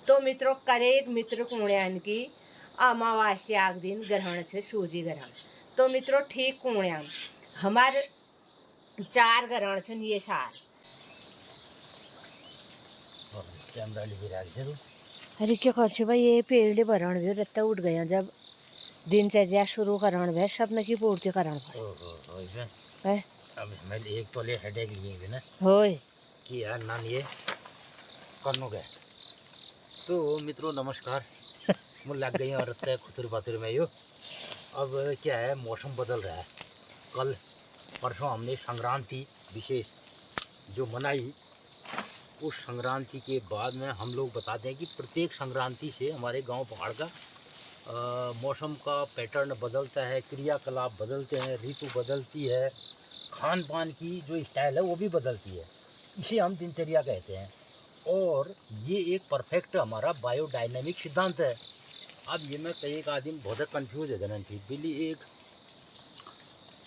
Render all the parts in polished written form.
तो मित्रों करेक मित्र कुण्यान की अमावास्या दिन ग्रहण से सूर्य ग्रहण। तो मित्रों ठीक कुण्यान हमारे 4 ग्रहण से ये साल। कैमरा ले रहा। अरे क्या कर भाई ये पेड़ भरण भी रत्ता उठ गया जब दिनचर्या शुरू करण भे सब की पूर्ति करण है। अब हमें एक तो ले हेडेक लिए ना होय कि यार नाम ये करनो गए। तो मित्रों नमस्कार। मुझे लग गई और खुतर पातर में यो। अब क्या है मौसम बदल रहा है। कल परसों हमने संक्रांति विशेष जो मनाई, उस संक्रांति के बाद में हम लोग बताते हैं कि प्रत्येक संक्रांति से हमारे गांव पहाड़ का मौसम का पैटर्न बदलता है, क्रियाकलाप बदलते हैं, ऋतु बदलती है, खान पान की जो स्टाइल है वो भी बदलती है। इसे हम दिनचर्या कहते हैं और ये एक परफेक्ट हमारा बायोडायनेमिक सिद्धांत है। अब ये मैं कई एक आदमी बहुत कंफ्यूज है जनन ठीक बिल्ली एक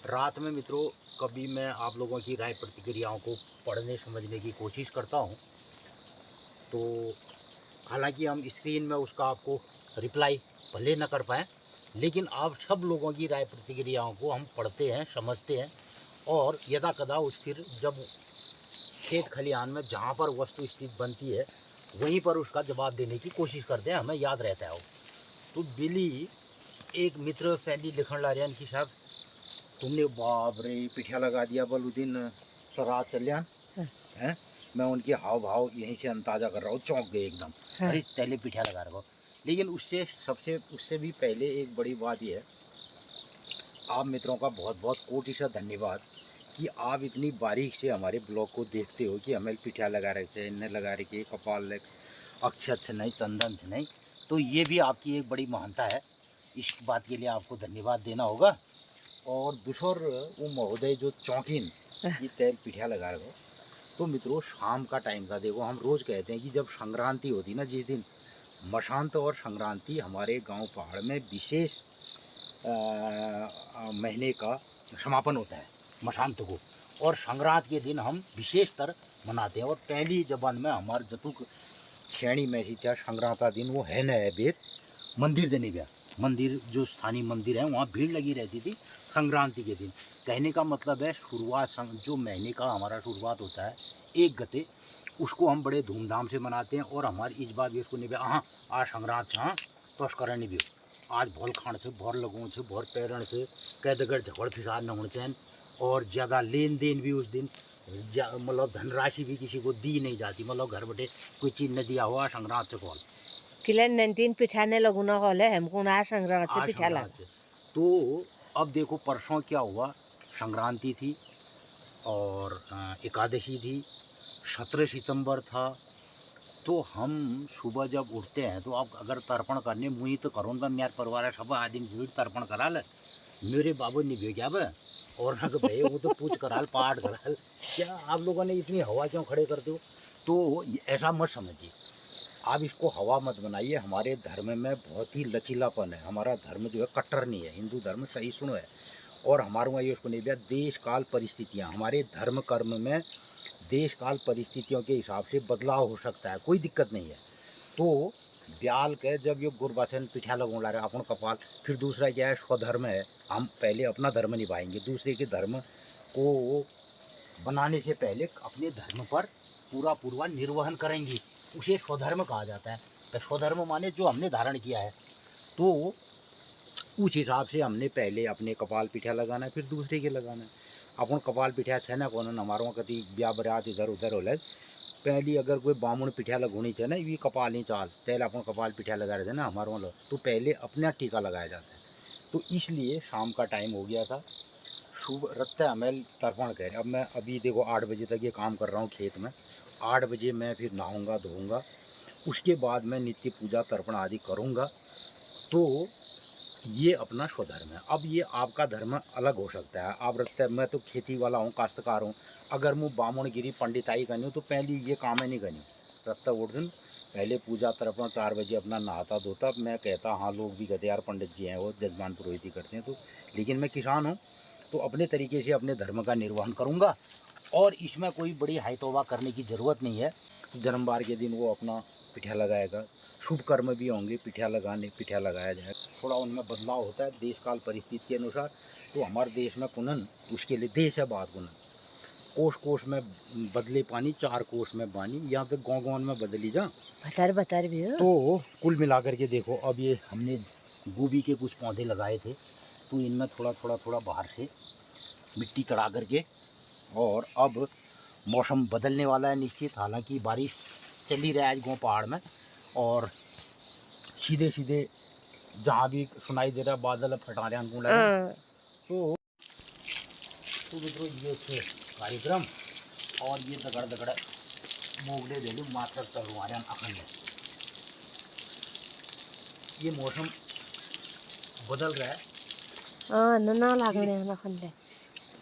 रात में मित्रों कभी मैं आप लोगों की राय प्रतिक्रियाओं को पढ़ने समझने की कोशिश करता हूँ। तो हालांकि हम स्क्रीन में उसका आपको रिप्लाई भले न कर पाएँ, लेकिन आप सब लोगों की राय प्रतिक्रियाओं को हम पढ़ते हैं, समझते हैं और यदा कदा उस फिर जब खेत खलिहान में जहाँ पर वस्तु स्थित बनती है वहीं पर उसका जवाब देने की कोशिश करते हैं, हमें याद रहता है वो। तो बिली एक मित्र पहली लिखण ला रहे कि साहब तुमने बाप रे पिठिया लगा दिया बल उस दिन सरात चल्यान है। मैं उनके हाव भाव यहीं से अंदाजा कर रहा हूँ, चौंक गए एकदम। अरे पहले पिठिया लगा रहा हो। लेकिन उससे भी पहले एक बड़ी बात यह है, आप मित्रों का बहुत बहुत कोटि से धन्यवाद कि आप इतनी बारीक से हमारे ब्लॉग को देखते हो कि हमें पिठिया लगा रखे, इन्हें लगा रखे, कपाल अक्षत से नहीं, चंदन से नहीं। तो ये भी आपकी एक बड़ी महानता है, इस बात के लिए आपको धन्यवाद देना होगा। और दूसर वो महोदय जो चौकीन ये तेल पिठिया लगा रहे हो। तो मित्रों शाम का टाइम था, देखो हम रोज़ कहते हैं कि जब संक्रांति होती ना जिस दिन मशांत और संक्रांति हमारे गांव पहाड़ में विशेष महीने का समापन होता है मशांत को, और संक्रांत के दिन हम विशेषतर मनाते हैं। और पहली जबान में हमारे जतुक श्रेणी में ही क्या संक्रांत दिन वो है न बेद मंदिर देने गया। मंदिर जो स्थानीय मंदिर है वहाँ भीड़ लगी रहती थी संक्रांति के दिन। कहने का मतलब है शुरुआत जो महीने का हमारा शुरुआत होता है 1 गते, उसको हम बड़े धूमधाम से मनाते हैं। और हमारी इस बात भी उसको नहीं हाँ आज संक्रांत से हाँ तो करनी भी आज भोल खान से भोर लगों से भोर पैरण से कह दगड़ झगड़ फिसार न होने चाहिए। और ज़्यादा लेन देन भी उस दिन मतलब धनराशि भी किसी को दी नहीं जाती, मतलब घर बैठे कोई चीज़ न दिया हुआ संक्रांत से कॉल किले नंतीन पिठाने लगू ना कॉल है हमको ना संक्रांत से पिठा लगा। तो अब देखो परसों क्या हुआ, संक्रांति थी और एकादशी थी, 17 सितंबर था। तो हम सुबह जब उठते हैं तो अब अगर तर्पण करने मुझे तो करूँगा, मेरे परिवार सब आदमी जरूर तर्पण करा ले। मेरे बाबू ने भी क्या और ना भाई वो तो पूछ कराल पाठ कराल, क्या आप लोगों ने इतनी हवा क्यों खड़े करते हो। तो ऐसा मत समझिए, आप इसको हवा मत बनाइए। हमारे धर्म में बहुत ही लचीलापन है, हमारा धर्म जो है कट्टर नहीं है, हिंदू धर्म सही सुनो है। और हमारे वहाँ ये उसको नहीं दिया देश काल परिस्थितियाँ, हमारे धर्म कर्म में देश काल परिस्थितियों के हिसाब से बदलाव हो सकता है, कोई दिक्कत नहीं है। तो ब्याल के जब ये गुरबासन पिठा लगो ला रहे अपन कपाल, फिर दूसरा क्या है स्वधर्म है, हम पहले अपना धर्म निभाएंगे, दूसरे के धर्म को बनाने से पहले अपने धर्म पर पूरा निर्वहन करेंगे, उसे स्वधर्म कहा जाता है। तो स्वधर्म माने जो हमने धारण किया है, तो उस हिसाब से हमने पहले अपने कपाल पिठा लगाना है, फिर दूसरे के लगाना है। अपन कपाल पिठा छे ना कौन हमारे वहाँ कभी ब्याह बरात इधर उधर हो पहली अगर कोई बामुण पिठा लगोनी चाहिए ना ये कपाल नहीं चाल तेल अपन कपाल पिठा लगा रहे थे ना हमारे वहाँ तो पहले अपना टीका लगाया जाता है। तो इसलिए शाम का टाइम हो गया था, सुबह रत्ते हमें तर्पण कह रहे। अब मैं अभी देखो 8 बजे तक ये काम कर रहा हूँ खेत में, 8 बजे मैं फिर नहाऊँगा धोऊँगा, उसके बाद मैं नित्य पूजा तर्पण आदि करूँगा। तो ये अपना स्वधर्म है। अब ये आपका धर्म अलग हो सकता है, आप रखते हैं मैं तो खेती वाला हूँ, काश्तकार हूँ, अगर मैं बामुणगिरी पंडिताई करनी हूँ तो पहले ये काम है नहीं करनी रखता उठ दिन पहले पूजा तर्पण 4 बजे अपना नहाता धोता। मैं कहता हाँ लोग भी कहते यार पंडित जी हैं वो जजमान पुरोहित ही करते हैं, तो लेकिन मैं किसान हूँ तो अपने तरीके से अपने धर्म का निर्वहन करूँगा। और इसमें कोई बड़ी हाई तौबा करने की ज़रूरत नहीं है। जन्मवार के दिन वो अपना पिठिया लगाएगा, शुभ कर्म भी होंगे, पिठिया लगाया जाए। थोड़ा उनमें बदलाव होता है देश काल परिस्थिति के अनुसार। तो हमारे देश में पुनन, उसके लिए देश है बात पुनन, कोष कोष में बदले पानी, 4 कोष में पानी, यहाँ तक गाँव गाँव में बदली जा बतर भी हो। तो कुल मिलाकर के देखो, अब ये हमने गोभी के कुछ पौधे लगाए थे, तो इनमें थोड़ा बाहर से मिट्टी चढ़ा करके, और अब मौसम बदलने वाला है निश्चित। हालांकि बारिश चल ही रहा है आज गाँव पहाड़ में, और सीधे सीधे जहाँ भी सुनाई दे रहा है बादल फटा रहे हैं। तो मित्रों ये थे कार्यक्रम, और ये दगड़ मोगले देलू मात्र तलवारें अखंड। ये मौसम बदल रहा है, ना लागने ना खंडे।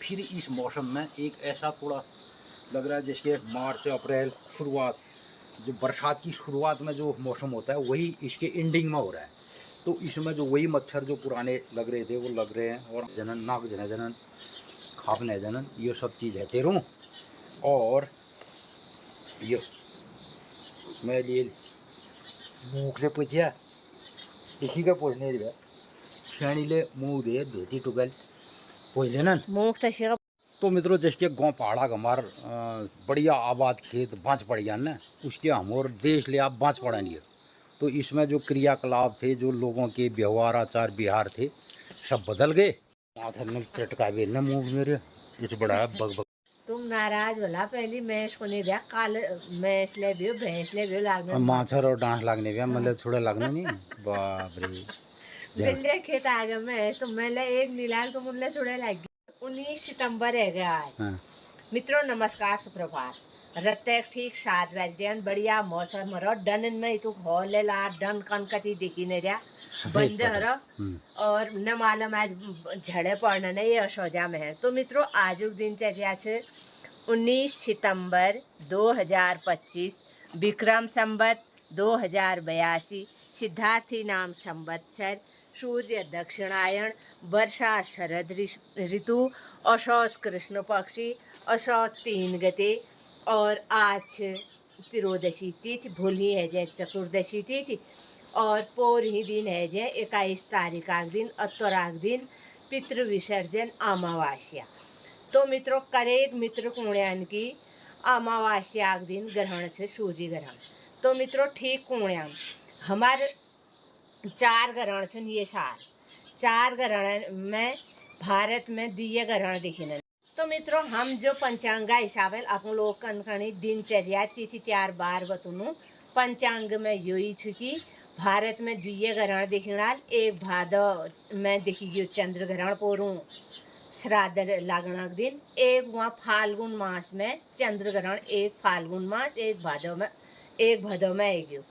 फिर इस मौसम में एक ऐसा थोड़ा लग रहा है जैसे मार्च अप्रैल शुरुआत, जो बरसात की शुरुआत में जो मौसम होता है वही इसके एंडिंग में हो रहा है। तो इसमें जो वही मच्छर जो पुराने लग रहे थे वो लग रहे हैं, और जनन नाक जनन खापने जनन ये सब चीज़ है तेरों। और ये मैं लिए मुँह से पूछिया इसी का पूछने दिया शैनीले मुँह दे धोती टुकल पूछ लेना मुँह तशिया। तो मित्रों जैसे गाँव पहाड़ा का हमार बढ़िया आबाद खेत बाँच पड़ गया ना, उसके हम और देश ले आप बाँच पड़ा नहीं है। तो इसमें जो क्रियाकलाप थे, जो लोगों के व्यवहार आचार विहार थे, सब बदल गए। चटका भी न मुँह मेरे इस बड़ा बग तुम नाराज होला, पहली मैच को नहीं दिया, काल मैच ले भी भैंस ले भी लागने माछर और डांस लागने भी मतलब थोड़ा लगने नहीं। बाप रे बिल्ले खेत आ गए मैं तो मैंने एक नीलाल तो मुल्ले छुड़े लगी। 19 सितंबर है गया आज। हाँ। मित्रों नमस्कार सुप्रभात। रत्ते ठीक 7 बजे बढ़िया मौसम हरो डन में तू हॉल ला डन कनकती दिखी नहीं रहा बंदे हरो, और न मालूम आज झड़े पड़ने नहीं ये सोजा में है। तो मित्रों आज दिनचर्या छे 19 सितंबर 2025 विक्रम संवत 2082 सिद्धार्थी नाम संवत्सर, सूर्य दक्षिणायण, वर्षा शरद ऋतु, अशौच कृष्ण पक्षी, अशौच 3 गते, और आज त्रियोदशी तिथि, भूली है जय चतुर्दशी तिथि, और पोर ही दिन है जय 21 तारीख का दिन, अत्तराग दिन, पितृ विसर्जन अमावास्या। तो मित्रों करेट मित्र कुण्यान की अमावास्या दिन ग्रहण से सूर्य ग्रहण। तो मित्रों ठीक कुण्यान हमारे 4 ग्रहण से ये साल 4 ग्रहण में भारत में द्वितीय ग्रहण दिखे। तो मित्रों हम जो पंचांगा हिसाब है अपन लोग कनकनी दिनचर्या तिथि त्यार बार बतुनु पंचांग में यही कि भारत में द्वितीय ग्रहण दिखना, एक भादव में दिखी गयो चंद्र ग्रहण पोरू श्राद्ध लागना दिन, एक वहाँ फाल्गुन मास में चंद्र ग्रहण, एक फाल्गुन मास एक भादव में एक गयो।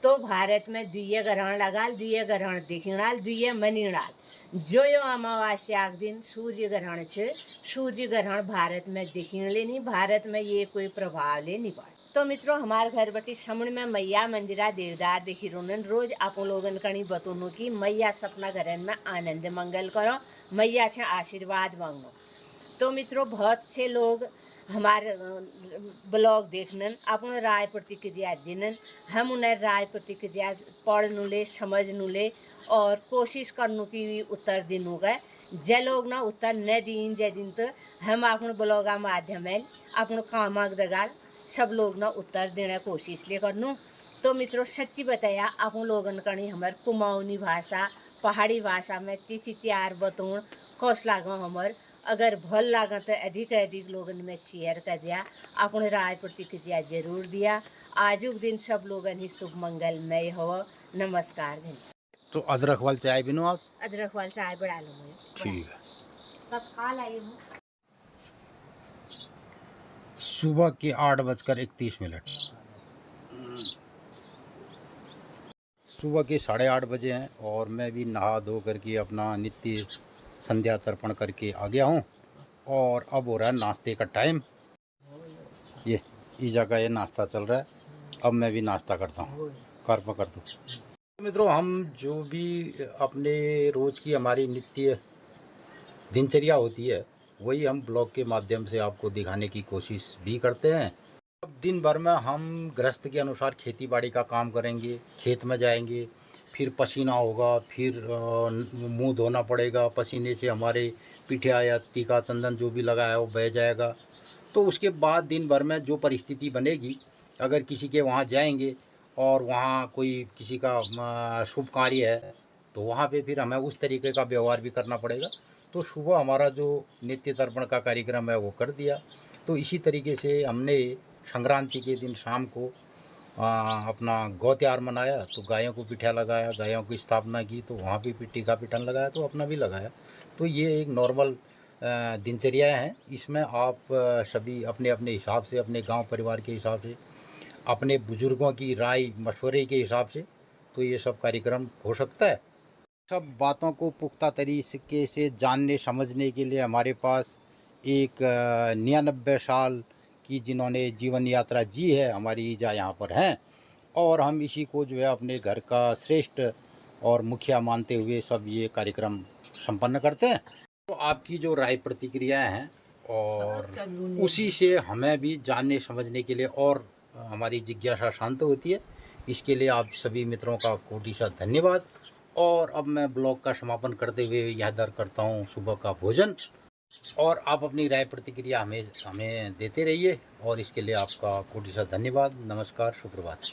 तो भारत में द्वितीय ग्रहण लगाल, द्वितीय ग्रहण दिखनाल, द्वितीय मनीनाल। जो यो अमावास्या दिन सूर्य ग्रहण छे, सूर्य ग्रहण भारत में दिखने नहीं, भारत में ये कोई प्रभाव ले नहीं पड़ा। तो मित्रों हमारे घर बटी समण में मैया मंदिरा देवदार दिखी रोनन रोज आप लोगन कणी बतूनु की मैया सपना घरन में आनंद मंगल करो, मैया छे आशीर्वाद मांगो। तो मित्रों बहुत से लोग हमारे ब्लॉग देखनन अपन राय प्रतिक्रिया देनन, हम उन्हें राय प्रतिक्रिया पढ़ ले समझ ले और कोशिश करने की उत्तर दिनू गए। जे लोग ना उत्तर न दीन जे दिन तो हम अपन ब्लॉग माध्यम अपन कामक दगाड़ सब लोग ना उत्तर देने कोशिश ले करनू। तो मित्रों सच्ची बताया अपन लोगन कणी हमार कुमाऊनी भाषा पहाड़ी भाषा में तिथि त्यार बतौन कौश लागो हमार। अगर भल लगा तो अधिक अधिक लोगन में शेयर कर दिया, अपन राय प्रतिक्रिया जरूर दिया। आजुक दिन सब लोगन ही शुभ मंगलमय हो। नमस्कार। तो अदरक वाली चाय पीनो आप? अदरक वाली चाय बढ़ा लो मैं। ठीक है। तत्काल आई हूँ। सुबह के 8:31। सुबह के 8:30 बजे हैं और मैं भी नहा धो करके अपना नित्य संध्या तर्पण करके आ गया हूँ, और अब हो रहा है नाश्ते का टाइम। ये इस जगह ये नाश्ता चल रहा है, अब मैं भी नाश्ता करता हूँ, कर्म कर दूँ। मित्रों हम जो भी अपने रोज़ की हमारी नित्य दिनचर्या होती है वही हम ब्लॉग के माध्यम से आपको दिखाने की कोशिश भी करते हैं। अब दिन भर में हम गृहस्थ के अनुसार खेती बाड़ी का काम करेंगे, खेत में जाएंगे, फिर पसीना होगा, फिर मुंह धोना पड़ेगा, पसीने से हमारे पिठिया या टीका चंदन जो भी लगाया है वो बह जाएगा। तो उसके बाद दिन भर में जो परिस्थिति बनेगी, अगर किसी के वहाँ जाएंगे और वहाँ कोई किसी का शुभ कार्य है तो वहाँ पे फिर हमें उस तरीके का व्यवहार भी करना पड़ेगा। तो सुबह हमारा जो नित्य तर्पण का कार्यक्रम है वो कर दिया। तो इसी तरीके से हमने संक्रांति के दिन शाम को अपना गौ त्योहार मनाया, तो गायों को पिठा लगाया, गायों की स्थापना की, तो वहाँ भी टीका पिटन लगाया, तो अपना भी लगाया। तो ये एक नॉर्मल दिनचर्या है। इसमें आप सभी अपने अपने हिसाब से, अपने गांव परिवार के हिसाब से, अपने बुजुर्गों की राय मशवरे के हिसाब से तो ये सब कार्यक्रम हो सकता है। सब बातों को पुख्ता तरीके से जानने समझने के लिए हमारे पास एक 99 साल की जिन्होंने जीवन यात्रा जी है हमारी ईजा यहाँ पर हैं, और हम इसी को जो है अपने घर का श्रेष्ठ और मुखिया मानते हुए सब ये कार्यक्रम संपन्न करते हैं। तो आपकी जो राय प्रतिक्रियाएं हैं और उसी से हमें भी जानने समझने के लिए और हमारी जिज्ञासा शांत होती है। इसके लिए आप सभी मित्रों का कोटिशा धन्यवाद। और अब मैं ब्लॉग का समापन करते हुए यादगार करता हूँ सुबह का भोजन। और आप अपनी राय प्रतिक्रिया हमें देते रहिए और इसके लिए आपका कोटिशा धन्यवाद। नमस्कार, सुप्रभात।